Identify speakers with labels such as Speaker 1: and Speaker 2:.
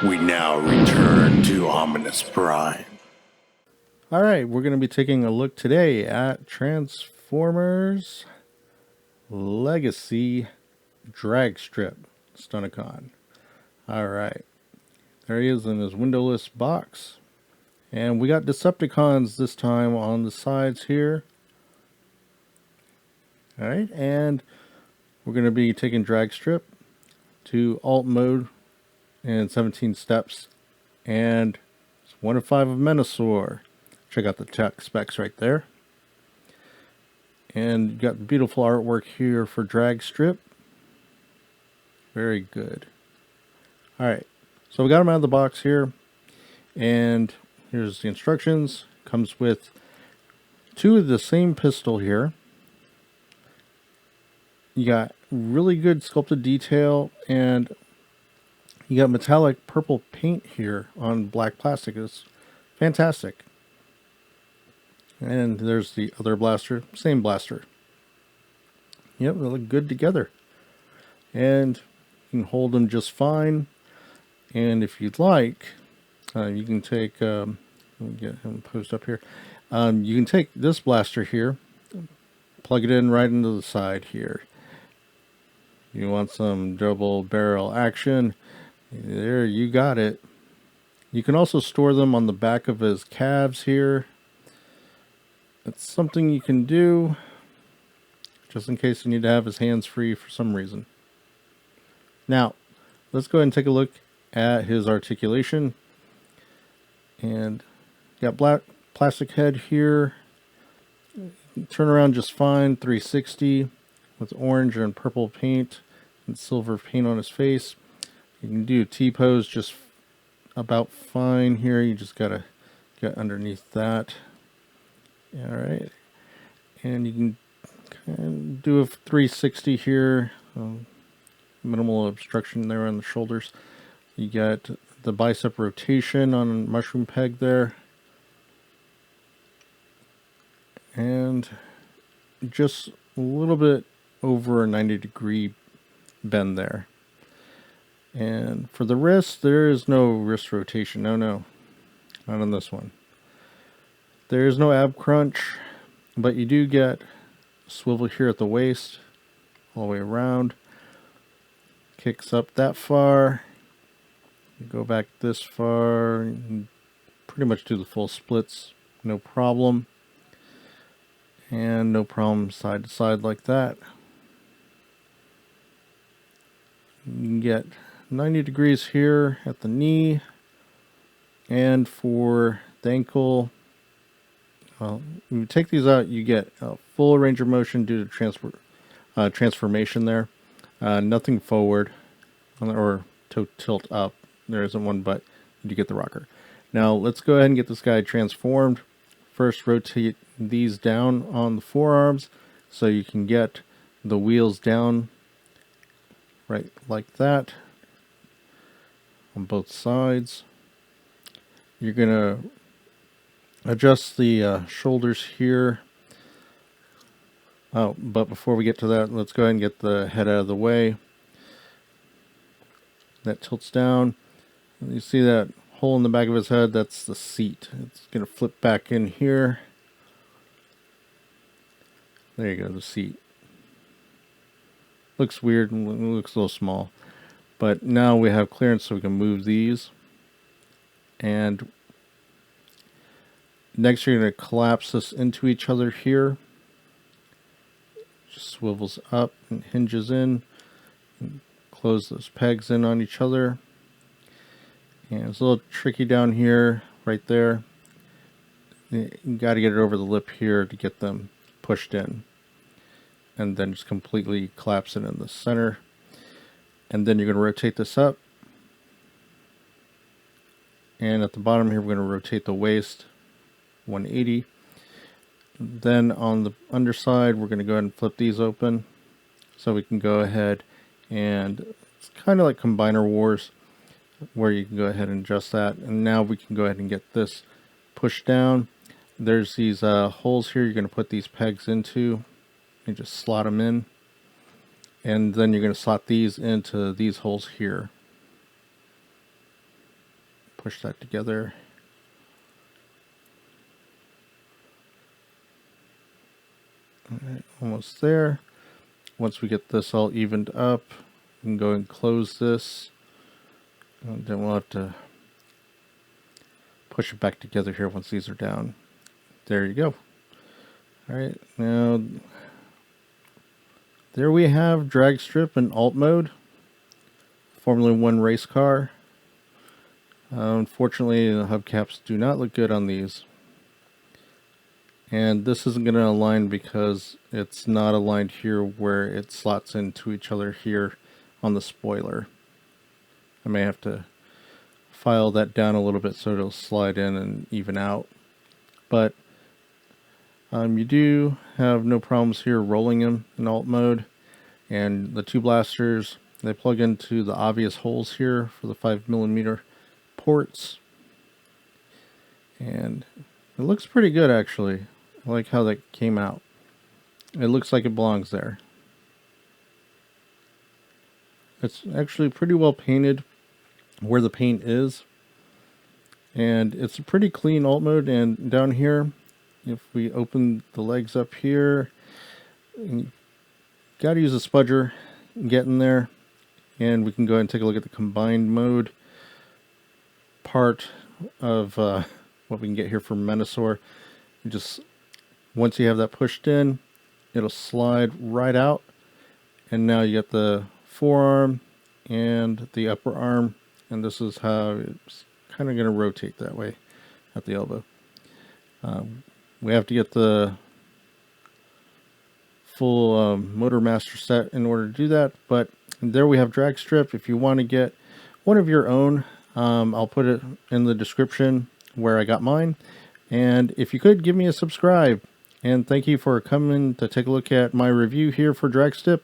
Speaker 1: We now return to Ominous Prime.
Speaker 2: Alright, we're going to be taking a look today at Transformers Legacy Dragstrip Stunticon. Alright, there he is in his windowless box. And we got Decepticons this time on the sides here. Alright, and we're going to be taking Dragstrip to alt mode in 17 steps. And it's 1 of 5 of Menasor. Check out the tech specs right there. And you got beautiful artwork here for Dragstrip. Very good. Alright, so we got them out of the box here. And here's the instructions. Comes with 2 of the same pistol here. You got really good sculpted detail, and you got metallic purple paint here on black plastic. It's fantastic. And there's the other blaster, same blaster. Yep, they look good together. And you can hold them just fine. And if you'd like, you can take, let me get him posed up here. You can take this blaster here, plug it in right into the side here. You want some double barrel action, there you got it. You can also store them on the back of his calves here. That's something you can do, just in case you need to have his hands free for some reason. Now, let's go ahead and take a look at his articulation. And got black plastic head here. Turn around just fine, 360, with orange and purple paint and silver paint on his face. You can do T-pose just about fine here. You just gotta get underneath that. Alright, and you can kind of do a 360 here, minimal obstruction there on the shoulders. You got the bicep rotation on mushroom peg there, and just a little bit over a 90-degree bend there. And for the wrist, there is no wrist rotation. No, not on this one. There is no ab crunch, but you do get swivel here at the waist, all the way around. Kicks up that far. You go back this far, and pretty much do the full splits, no problem. And no problem side to side like that. You can get 90 degrees here at the knee, and for the ankle, when you take these out, you get a full range of motion due to transformation there. Nothing forward or to tilt up. There isn't one, but you do get the rocker. Now let's go ahead and get this guy transformed. First, rotate these down on the forearms so you can get the wheels down right like that on both sides. You're gonna adjust the shoulders here. Oh, but before we get to that, let's go ahead and get the head out of the way. That tilts down. You see that hole in the back of his head? That's the seat. It's going to flip back in here. There you go, the seat. Looks weird and looks a little small. But now we have clearance so we can move these. And next you're going to collapse this into each other here. Just swivels up and hinges in. And close those pegs in on each other. And it's a little tricky down here, right there. You got to get it over the lip here to get them pushed in. And then just completely collapse it in the center. And then you're going to rotate this up. And at the bottom here, we're going to rotate the waist 180. Then on the underside, we're going to go ahead and flip these open. So we can go ahead and, it's kind of like Combiner Wars, where you can go ahead and adjust that. And now we can go ahead and get this pushed down. There's these holes here you're going to put these pegs into. You just slot them in. And then you're going to slot these into these holes here. push that together. All right, almost there. Once we get this all evened up, we can go and close this. And then we'll have to push it back together here once these are down. There you go. All right, now there we have Dragstrip in alt mode, Formula 1 race car. Unfortunately, the hubcaps do not look good on these. And this isn't going to align because it's not aligned here where it slots into each other here on the spoiler. I may have to file that down a little bit so it'll slide in and even out. But you do have no problems here rolling them in alt mode. And the two blasters, they plug into the obvious holes here for the 5mm ports. And it looks pretty good actually. I like how that came out. It looks like it belongs there. It's actually pretty well painted where the paint is. And it's a pretty clean alt mode. And down here, if we open the legs up here, you got to use a spudger, get in there, and we can go ahead and take a look at the combined mode part of what we can get here from Menasor. Just once you have that pushed in, it'll slide right out, and now you get the forearm and the upper arm, and this is how it's kind of going to rotate that way at the elbow. We have to get the full motor master set in order to do that, but there we have Dragstrip. If you want to get one of your own, I'll put it in the description where I got mine. And if you could give me a subscribe, and thank you for coming to take a look at my review here for Dragstrip.